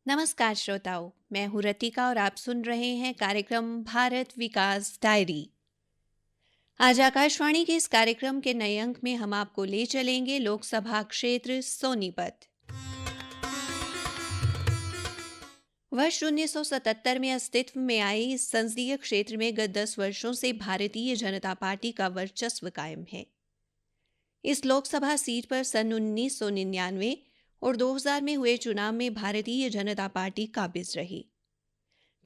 नमस्कार श्रोताओं, मैं हूँ रतिका और आप सुन रहे हैं कार्यक्रम भारत विकास डायरी। आज आकाशवाणी के इस कार्यक्रम के नए अंक में हम आपको ले चलेंगे लोकसभा क्षेत्र सोनीपत। वर्ष 1977 में अस्तित्व में आए इस संसदीय क्षेत्र में गत 10 वर्षों से भारतीय जनता पार्टी का वर्चस्व कायम है। इस लोकसभा सीट पर सन 1999 और 2000 में हुए चुनाव में भारतीय जनता पार्टी काबिज रही।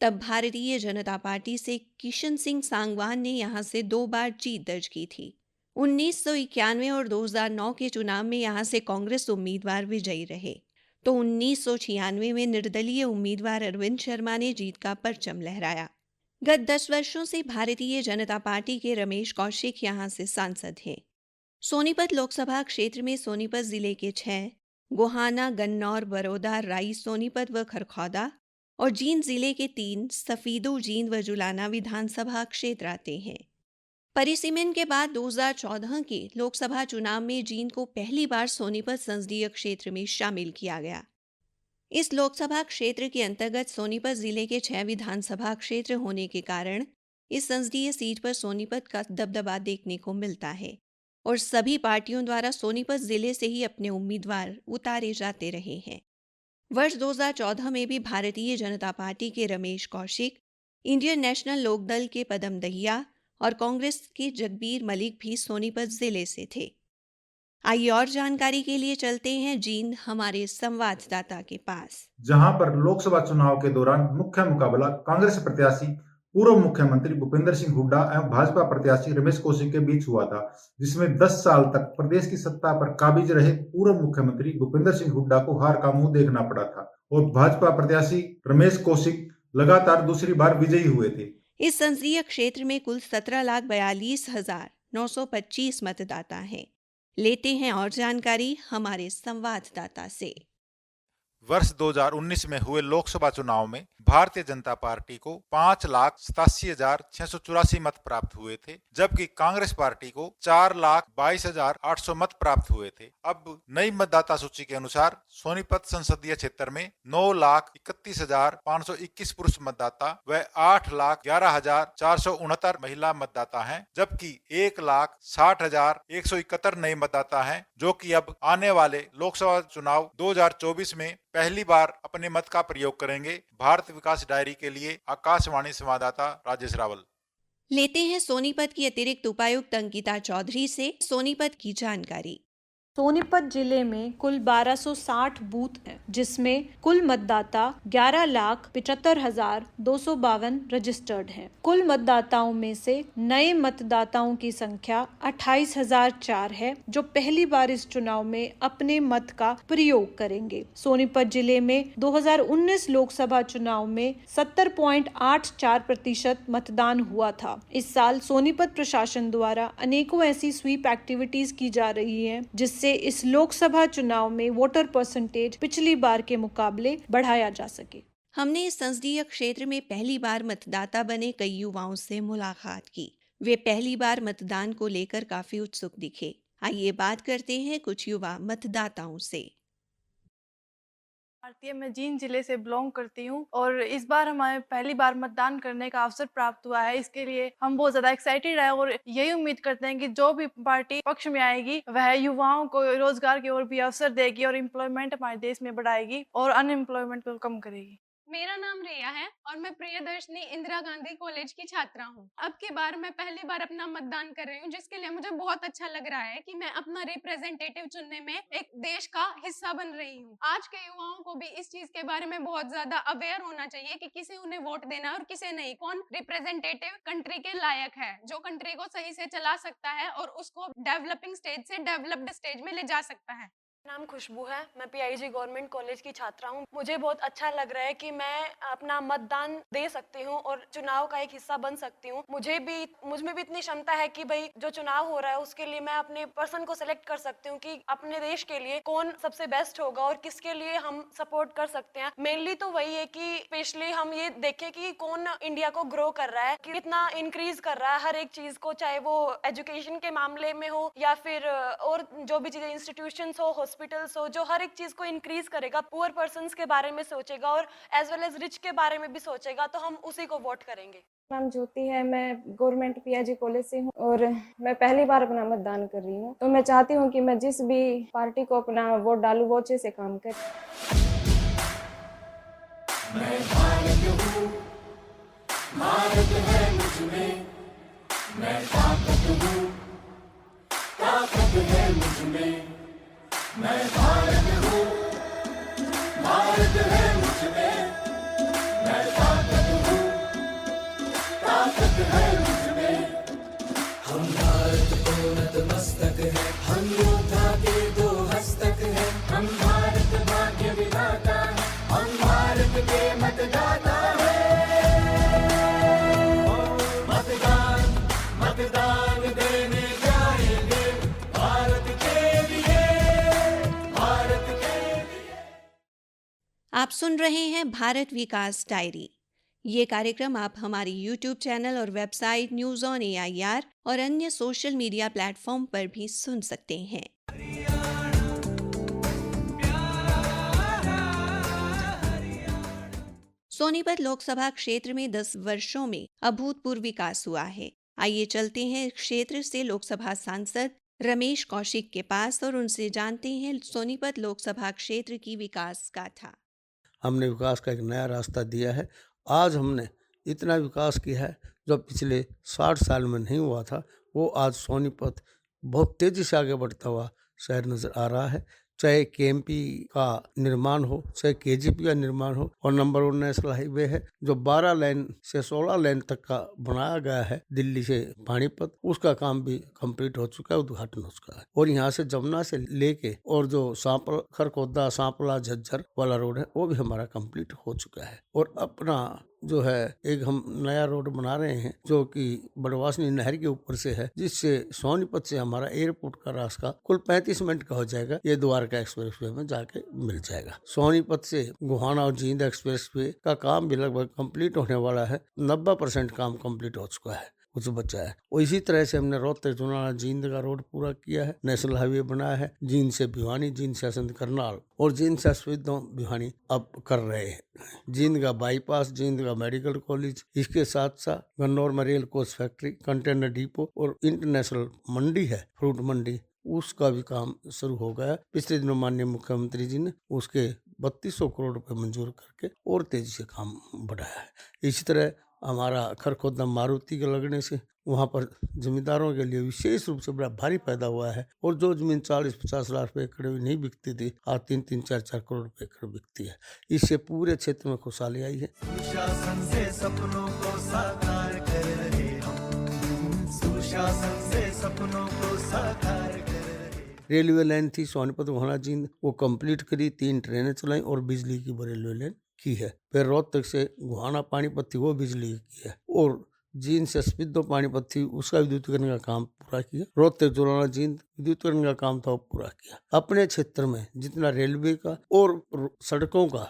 तब भारतीय जनता पार्टी से किशन सिंह सांगवान ने यहां से 2 बार जीत दर्ज की थी। 1991 और 2009 के चुनाव में यहां से कांग्रेस उम्मीदवार विजयी रहे, तो 1996 में निर्दलीय उम्मीदवार अरविंद शर्मा ने जीत का परचम लहराया। गत 10 वर्षों से भारतीय जनता पार्टी के रमेश कौशिक यहां से सांसद हैं। सोनीपत लोकसभा क्षेत्र में सोनीपत जिले के 6, गोहाना, गन्नौर, बरोदा, राई, सोनीपत व खरखौदा और जींद जिले के 3 सफीदो, जींद व जुलाना विधानसभा क्षेत्र आते हैं। परिसीमन के बाद 2014 के लोकसभा चुनाव में जींद को पहली बार सोनीपत संसदीय क्षेत्र में शामिल किया गया। इस लोकसभा क्षेत्र के अंतर्गत सोनीपत जिले के 6 विधानसभा क्षेत्र होने के कारण इस संसदीय सीट पर सोनीपत का दबदबा देखने को मिलता है और सभी पार्टियों द्वारा सोनीपत जिले से ही अपने उम्मीदवार उतारे जाते रहे हैं। वर्ष 2014 में भी भारतीय जनता पार्टी के रमेश कौशिक, इंडियन नेशनल लोकदल के पदम दहिया और कांग्रेस के जगबीर मलिक भी सोनीपत जिले से थे। आइए और जानकारी के लिए चलते हैं जींद हमारे संवाददाता के पास, जहां पर लोकसभा चुनाव के दौरान मुख्य मुकाबला कांग्रेस प्रत्याशी पूर्व मुख्यमंत्री भूपेंद्र सिंह हुड्डा एवं भाजपा प्रत्याशी रमेश कौशिक के बीच हुआ था, जिसमें 10 साल तक प्रदेश की सत्ता पर काबिज रहे पूर्व मुख्यमंत्री भूपेंद्र सिंह हुड्डा को हार का मुंह देखना पड़ा था और भाजपा प्रत्याशी रमेश कौशिक लगातार दूसरी बार विजयी हुए थे। इस संसदीय क्षेत्र में कुल 17,42,925 मतदाता हैं। लेते हैं और जानकारी हमारे संवाददाता से। वर्ष 2019 में हुए लोकसभा चुनाव में भारतीय जनता पार्टी को 5,87,684 मत प्राप्त हुए थे, जबकि कांग्रेस पार्टी को 4,22,800 मत प्राप्त हुए थे। अब नई मतदाता सूची के अनुसार सोनीपत संसदीय क्षेत्र में 9,31,521 पुरुष मतदाता व 8,11,469 महिला मतदाता हैं, जबकि 1,60,171 नए मतदाता हैं, जो कि अब आने वाले लोकसभा चुनाव 2024 में पहली बार अपने मत का प्रयोग करेंगे। भारत विकास डायरी के लिए आकाशवाणी संवाददाता राजेश रावल। लेते हैं सोनीपत की अतिरिक्त उपायुक्त अंकिता चौधरी से सोनीपत की जानकारी। सोनीपत जिले में कुल 1260 बूथ हैं, जिसमें कुल मतदाता 11,75,252 रजिस्टर्ड हैं। कुल मतदाताओं में से नए मतदाताओं की संख्या 28,004 है, जो पहली बार इस चुनाव में अपने मत का प्रयोग करेंगे। सोनीपत जिले में 2019 लोकसभा चुनाव में 70.84% मतदान हुआ था। इस साल सोनीपत प्रशासन द्वारा अनेकों ऐसी स्वीप एक्टिविटीज की जा रही है, जिससे इस लोकसभा चुनाव में वोटर परसेंटेज पिछली बार के मुकाबले बढ़ाया जा सके। हमने इस संसदीय क्षेत्र में पहली बार मतदाता बने कई युवाओं से मुलाकात की। वे पहली बार मतदान को लेकर काफी उत्सुक दिखे। आइए बात करते हैं कुछ युवा मतदाताओं से। भारतीय मैं जींद जिले से बिलोंग करती हूँ और इस बार हमारे पहली बार मतदान करने का अवसर प्राप्त हुआ है। इसके लिए हम बहुत ज्यादा एक्साइटेड है और यही उम्मीद करते हैं कि जो भी पार्टी पक्ष में आएगी वह युवाओं को रोजगार की ओर भी अवसर देगी और एम्प्लॉयमेंट हमारे देश में बढ़ाएगी और अनएम्प्लॉयमेंट को कम करेगी। मेरा नाम रिया है और मैं प्रियदर्शनी इंदिरा गांधी कॉलेज की छात्रा हूँ। अब की बार मैं पहली बार अपना मतदान कर रही हूँ, जिसके लिए मुझे बहुत अच्छा लग रहा है कि मैं अपना रिप्रेजेंटेटिव चुनने में एक देश का हिस्सा बन रही हूँ। आज के युवाओं को भी इस चीज के बारे में बहुत ज्यादा अवेयर होना चाहिए कि किसे उन्हें वोट देना है और किसे नहीं। कौन रिप्रेजेंटेटिव कंट्री के लायक है, जो कंट्री को सही से चला सकता है और उसको डेवलपिंग स्टेज से डेवलप्ड स्टेज में ले जा सकता है। नाम खुशबू है, मैं पीआईजी गवर्नमेंट कॉलेज की छात्रा हूँ। मुझे बहुत अच्छा लग रहा है कि मैं अपना मतदान दे सकती हूँ और चुनाव का एक हिस्सा बन सकती हूँ। मुझ में भी इतनी क्षमता है कि भाई जो चुनाव हो रहा है उसके लिए मैं अपने पर्सन को सिलेक्ट कर सकती हूँ कि अपने देश के लिए कौन सबसे बेस्ट होगा और किसके लिए हम सपोर्ट कर सकते हैं। मेनली तो वही है कि स्पेशली हम ये देखें कि कौन इंडिया को ग्रो कर रहा है, कितना इंक्रीज कर रहा है हर एक चीज को, चाहे वो एजुकेशन के मामले में हो या फिर और जो भी चीजें इंस्टीट्यूशन हो हॉस्पिटल्स हो, जो हर एक चीज को इंक्रीज करेगा, पुअर पर्सन्स के बारे में सोचेगा और एज वेल एज रिच के बारे में भी सोचेगा, तो हम उसी को वोट करेंगे। नाम ज्योति है, मैं गवर्नमेंट पीआईजी कॉलेज से हूँ और मैं पहली बार अपना मतदान कर रही हूँ। तो मैं चाहती हूँ कि मैं जिस भी पार्टी को अपना वोट डालूँ वो अच्छे से काम करे। आप सुन रहे हैं भारत विकास डायरी। ये कार्यक्रम आप हमारी YouTube चैनल और वेबसाइट न्यूज़ ऑन AIR और अन्य सोशल मीडिया प्लेटफॉर्म पर भी सुन सकते हैं। सोनीपत लोकसभा क्षेत्र में 10 वर्षों में अभूतपूर्व विकास हुआ है। आइए चलते हैं क्षेत्र से लोकसभा सांसद रमेश कौशिक के पास और उनसे जानते हैं सोनीपत लोकसभा क्षेत्र की विकास गाथा। हमने विकास का एक नया रास्ता दिया है। आज हमने इतना विकास किया है जो पिछले 60 साल में नहीं हुआ था। वो आज सोनीपत बहुत तेज़ी से आगे बढ़ता हुआ शहर नज़र आ रहा है। चाहे केएमपी का निर्माण हो, चाहे केजीपी का निर्माण हो, और नंबर 1 नेशनल हाईवे है जो 12 लेन से 16 लेन तक का बनाया गया है दिल्ली से पानीपत, उसका काम भी कंप्लीट हो चुका है, उद्घाटन हो चुका है। और यहाँ से जमुना से लेके और जो सांपल खरकोदा सांपला झज्जर वाला रोड है वो भी हमारा कंप्लीट हो चुका है। और अपना जो है एक हम नया रोड बना रहे हैं जो कि बड़वासनी नहर के ऊपर से है, जिससे सोनीपत से हमारा एयरपोर्ट का रास्ता कुल 35 मिनट का हो जाएगा। ये द्वारका एक्सप्रेसवे में जाके मिल जाएगा। सोनीपत से गोहाना और जींद एक्सप्रेसवे का काम भी लगभग कंप्लीट होने वाला है। 90% काम कंप्लीट हो चुका है, कुछ बचा है। और इसी तरह से हमने रोहतक जुनाना जींद का रोड पूरा किया है, नेशनल हाईवे बनाया है। जींद से भिवानी, जींद से असंध करनाल और जींद से अश्विद्धों भिवानी अब कर रहे हैं। जींद का बाईपास, जींद का मेडिकल कॉलेज, इसके साथ साथ गन्नौर में rail coach factory, container depot और इंटरनेशनल मंडी है, फ्रूट मंडी, उसका भी काम शुरू हो गया। पिछले दिनों माननीय मुख्यमंत्री जी ने उसके 3200 करोड़ रुपए मंजूर करके और तेजी से काम बढ़ाया है। इसी तरह हमारा खरखोदा मारुति के लगने से वहाँ पर जमींदारों के लिए विशेष रूप से बड़ा भारी पैदा हुआ है। और जो जमीन 40-50 लाख रुपए एकड़ भी नहीं बिकती थी, आज 3-3, 4-4 करोड़ रुपए एकड़ बिकती है। इससे पूरे क्षेत्र में खुशहाली आई है। सुशासन से सपनों को साकार कर रहे हम, सुशासन से सपनों को साकार कर रहे। रेलवे लाइन थी सोनीपत गोहाना जींद, वो कंप्लीट करी, 3 ट्रेनें चलाई और बिजली की रेलवे लाइन की है। फिर रोहतक से गोहाना पानीपत थी, वो बिजली की है। और जींद से स्पिद्दो पानीपत थी, उसका विद्युतीकरण का काम पूरा किया। रोहतक जुलाना जींद विद्युतीकरण का काम था वो पूरा किया। अपने क्षेत्र में जितना रेलवे का और सड़कों का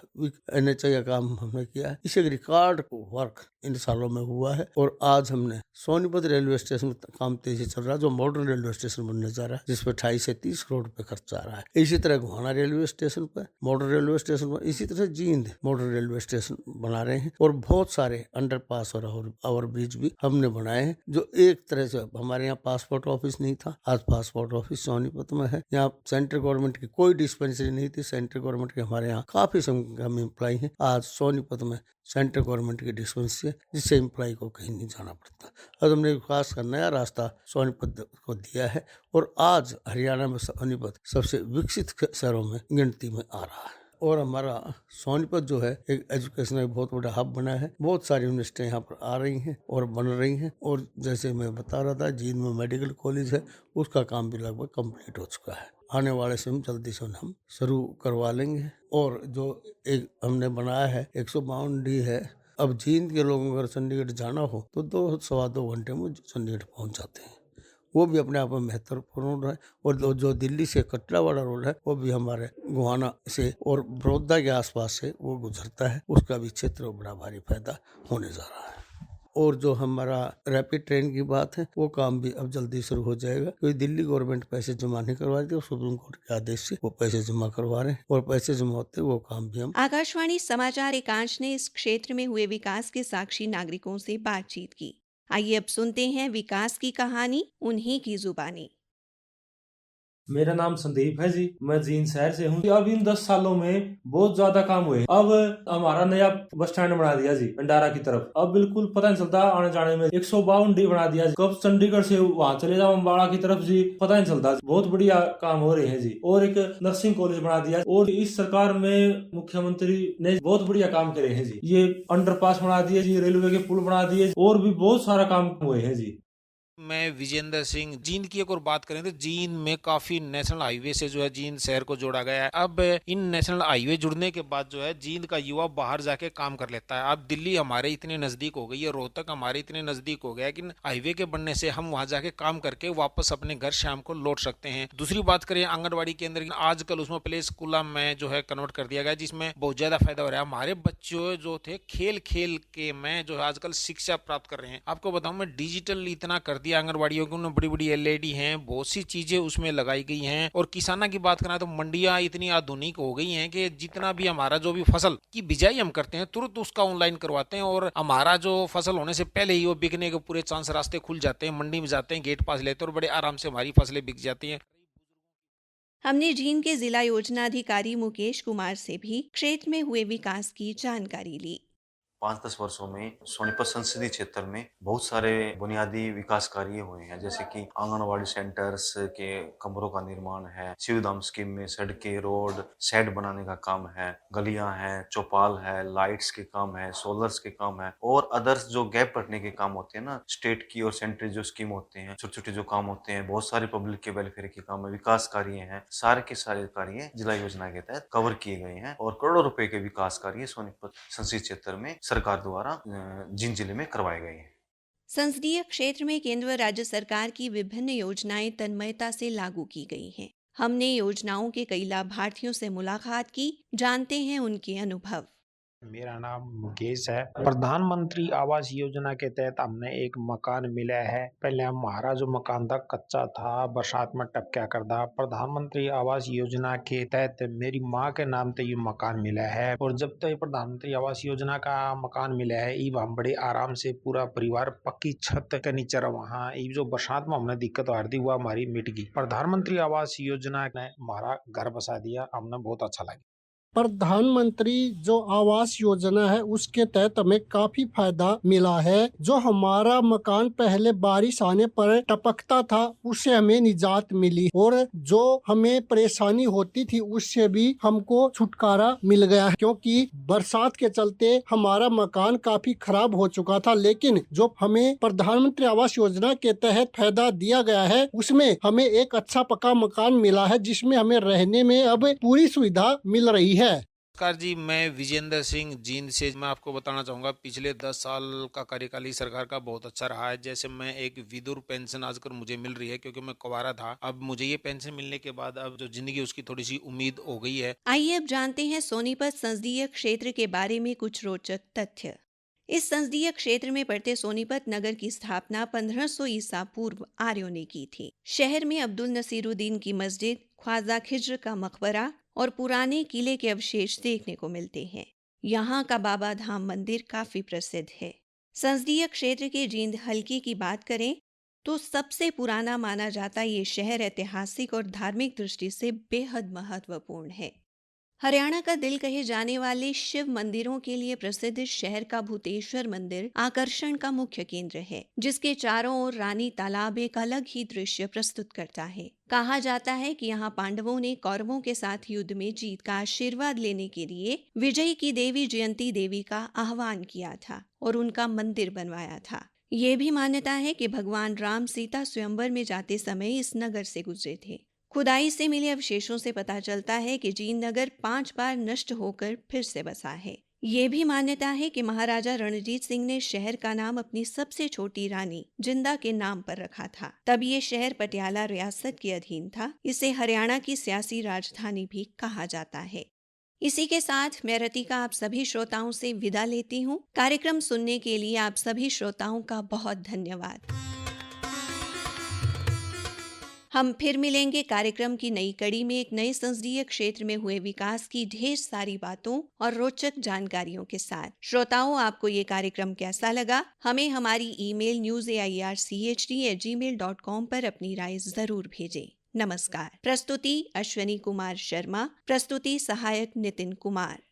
NHAI का काम हमने किया है, इसे रिकॉर्ड वर्क इन सालों में हुआ है। और आज हमने सोनीपत रेलवे स्टेशन काम तेजी चल रहा है, जो मॉडर्न रेलवे स्टेशन बनने जा रहा है, जिसपे 28 से 30 करोड़ रुपए खर्च आ रहा है। इसी तरह गोहाना रेलवे स्टेशन पर, मॉडर्न रेलवे स्टेशन पर, इसी तरह जींद मॉडर्न रेलवे स्टेशन बना रहे हैं। और बहुत सारे अंडरपास और ओवर ब्रिज भी हमने बनाए हैं, जो एक तरह से हमारे यहाँ पासपोर्ट ऑफिस नहीं था, आज पासपोर्ट ऑफिस सोनीपत में है। यहाँ सेंट्रल गवर्नमेंट की कोई डिस्पेंसरी नहीं थी, सेंट्रल गवर्नमेंट के हमारे यहाँ काफी संख्या में एम्प्लॉय हैं। आज सोनीपत में सेंट्रल गवर्नमेंट की डिस्पेंसरी है, जिससे एम्प्लॉय को कहीं नहीं जाना पड़ता। आज हमने विकास का नया रास्ता सोनीपत को दिया है और आज हरियाणा में सोनीपत सबसे विकसित शहरों में गिनती में आ रहा है। और हमारा सोनीपत जो है एक एजुकेशन का बहुत बड़ा हब बना है। बहुत सारी यूनिवर्सिटियाँ यहाँ पर आ रही हैं और बन रही हैं। और जैसे मैं बता रहा था, जींद में मेडिकल कॉलेज है, उसका काम भी लगभग कंप्लीट हो चुका है। आने वाले समय जल्दी से हम शुरू करवा लेंगे। और जो एक हमने बनाया है 152D है, अब जींद के लोगों को अगर चंडीगढ़ जाना हो तो 2-2.25 घंटे में चंडीगढ़ पहुँच जाते हैं। वो भी अपने आप में महत्वपूर्ण है। और जो दिल्ली से कटरा वाला रोड है, वो भी हमारे गोहाना से और बड़ौदा के आसपास से वो गुजरता है, उसका भी क्षेत्र बड़ा भारी फायदा होने जा रहा है। और जो हमारा रैपिड ट्रेन की बात है वो काम भी अब जल्दी शुरू हो जाएगा, क्योंकि दिल्ली गवर्नमेंट पैसे जमा नहीं करवा रही थी और सुप्रीम कोर्ट के आदेश से वो पैसे जमा करवा रहे हैं और पैसे जमा होते वो काम भी हम। आकाशवाणी समाचार एकांश ने इस क्षेत्र में हुए विकास के साक्षी नागरिकों से बातचीत की। आइए अब सुनते हैं विकास की कहानी उन्हीं की जुबानी। मेरा नाम संदीप है जी, मैं जींद शहर से हूँ। अब इन 10 सालों में बहुत ज्यादा काम हुए। अब हमारा नया बस स्टैंड बना दिया जी भंडारा की तरफ। अब बिल्कुल पता नहीं चलता आने जाने में। 152 डी बना दिया जी। कब चंडीगढ़ से वहाँ चले जाओ अम्बाड़ा की तरफ जी, पता नहीं चलता। बहुत बढ़िया काम हो रहे हैं जी। और एक नर्सिंग कॉलेज बना दिया और इस सरकार में मुख्यमंत्री ने बहुत बढ़िया काम करे हैं जी। ये अंडरपास बना दिए जी, रेलवे के पुल बना दिए और भी बहुत सारा काम हुए हैं जी। मैं विजेंद्र सिंह। जींद की एक और बात करें तो जींद में काफी नेशनल हाईवे से जो है जींद शहर को जोड़ा गया है। अब इन नेशनल हाईवे जुड़ने के बाद जो है जींद का युवा बाहर जाके काम कर लेता है। अब दिल्ली हमारे इतने नजदीक हो गई है, रोहतक हमारे इतने नजदीक हो गया है कि हाईवे के बनने से हम वहां जाके काम करके वापस अपने घर शाम को लौट सकते हैं। दूसरी बात करें आंगनबाड़ी केंद्र की, आजकल उसमें प्ले स्कूल में जो है कन्वर्ट कर दिया गया, जिसमें बहुत ज्यादा फायदा हो रहा है। हमारे बच्चे जो थे खेल खेल के में जो है आजकल शिक्षा प्राप्त कर रहे हैं। आपको बताऊं मैं डिजिटल इतना कर दिया आंगनबाड़ियों को, बड़ी बड़ी एलईडी हैं, बहुत सी चीजें उसमें लगाई गई हैं। और किसानों की बात करें तो मंडियां इतनी आधुनिक हो गई हैं कि जितना भी हमारा जो भी फसल की बिजाई हम करते हैं तुरंत उसका ऑनलाइन करवाते हैं और हमारा जो फसल होने से पहले ही वो बिकने के पूरे चांस रास्ते खुल जाते हैं। मंडी में जाते हैं, गेट पास लेते हैं और बड़े आराम से हमारी फसलें बिक जाती हैं। हमने जींद के जिला योजना अधिकारी मुकेश कुमार से भी क्षेत्र में हुए विकास की जानकारी ली। 5-10 वर्षों में सोनीपत संसदीय क्षेत्र में बहुत सारे बुनियादी विकास कार्य हुए हैं, जैसे कि आंगनवाड़ी सेंटर्स के कमरों का निर्माण है, शिवधाम स्कीम में सड़कें, रोड, शेड बनाने का काम है, गलियां हैं, चौपाल है, लाइट्स के काम है, सोलर्स के काम है और अदर्स जो गैप भरने के काम होते हैं ना, स्टेट की और सेंट्रल जो स्कीम होते हैं, छोटे छोटे जो काम होते हैं, बहुत सारे पब्लिक के वेलफेयर के काम है, विकास कार्य हैं, सारे के सारे कार्य जिला योजना के तहत कवर किए गए हैं और करोड़ों रुपए के विकास कार्य सोनीपत संसदीय क्षेत्र में सरकार द्वारा जींद जिले में करवाए गए हैं। संसदीय क्षेत्र में केंद्र व राज्य सरकार की विभिन्न योजनाएं तन्मयता से लागू की गई हैं। हमने योजनाओं के कई लाभार्थियों से मुलाकात की, जानते हैं उनके अनुभव। मेरा नाम मुकेश है। प्रधानमंत्री आवास योजना के तहत हमने एक मकान मिला है। पहले हमारा जो मकान था कच्चा था, बरसात में टपका करता। प्रधानमंत्री आवास योजना के तहत मेरी माँ के नाम पे ये मकान मिला है और जब तक प्रधानमंत्री आवास योजना का मकान मिला है ये हम बड़े आराम से पूरा परिवार पक्की छत के नीचे वहाँ ये जो बरसात में हमने दिक्कत आ रही हुआ हमारी मिट गई। प्रधानमंत्री आवास योजना ने हमारा घर बसा दिया, हमने बहुत अच्छा लगा। प्रधानमंत्री जो आवास योजना है उसके तहत हमें काफी फायदा मिला है। जो हमारा मकान पहले बारिश आने पर टपकता था उससे हमें निजात मिली और जो हमें परेशानी होती थी उससे भी हमको छुटकारा मिल गया है, क्योंकि बरसात के चलते हमारा मकान काफी खराब हो चुका था। लेकिन जो हमें प्रधानमंत्री आवास योजना के तहत फायदा दिया गया है उसमें हमें एक अच्छा पक्का मकान मिला है जिसमें हमें रहने में अब पूरी सुविधा मिल रही है। नमस्कार जी, मैं विजेंद्र सिंह जींद से। मैं आपको बताना चाहूँगा पिछले 10 साल का कार्यकाल ही सरकार का बहुत अच्छा रहा है। जैसे मैं एक विधुर पेंशन आजकल मुझे मिल रही है क्योंकि मैं कुंवारा था। अब मुझे ये पेंशन मिलने के बाद अब जो जिंदगी उसकी थोड़ी सी उम्मीद हो गई है। आइए अब जानते हैं सोनीपत संसदीय क्षेत्र के बारे में कुछ रोचक तथ्य। इस संसदीय क्षेत्र में पड़ते सोनीपत नगर की स्थापना 1500 ईसा पूर्व आर्यों ने की थी। शहर में अब्दुल नसीरुद्दीन की मस्जिद, ख्वाजा खिज्र का मकबरा और पुराने किले के अवशेष देखने को मिलते हैं। यहाँ का बाबा धाम मंदिर काफी प्रसिद्ध है। संसदीय क्षेत्र के जींद हलके की बात करें तो सबसे पुराना माना जाता ये शहर ऐतिहासिक और धार्मिक दृष्टि से बेहद महत्वपूर्ण है। हरियाणा का दिल कहे जाने वाले शिव मंदिरों के लिए प्रसिद्ध शहर का भूतेश्वर मंदिर आकर्षण का मुख्य केंद्र है, जिसके चारों ओर रानी तालाब एक अलग ही दृश्य प्रस्तुत करता है। कहा जाता है कि यहाँ पांडवों ने कौरवों के साथ युद्ध में जीत का आशीर्वाद लेने के लिए विजय की देवी जयंती देवी का आह्वान किया था और उनका मंदिर बनवाया था। ये भी मान्यता है कि भगवान राम सीता स्वयंवर में जाते समय इस नगर से गुजरे थे। खुदाई से मिले अवशेषों से पता चलता है कि जींद नगर 5 बार नष्ट होकर फिर से बसा है। ये भी मान्यता है कि महाराजा रणजीत सिंह ने शहर का नाम अपनी सबसे छोटी रानी जिंदा के नाम पर रखा था। तब ये शहर पटियाला रियासत के अधीन था। इसे हरियाणा की सियासी राजधानी भी कहा जाता है। इसी के साथ मैं रतिका आप सभी श्रोताओं से विदा लेती हूँ। कार्यक्रम सुनने के लिए आप सभी श्रोताओं का बहुत धन्यवाद। हम फिर मिलेंगे कार्यक्रम की नई कड़ी में एक नए संसदीय क्षेत्र में हुए विकास की ढेर सारी बातों और रोचक जानकारियों के साथ। श्रोताओं, आपको ये कार्यक्रम कैसा लगा? हमें हमारी ईमेल newsairchd@gmail.com पर अपनी राय जरूर भेजें। नमस्कार। प्रस्तुति अश्वनी कुमार शर्मा। प्रस्तुति सहायक नितिन कुमार।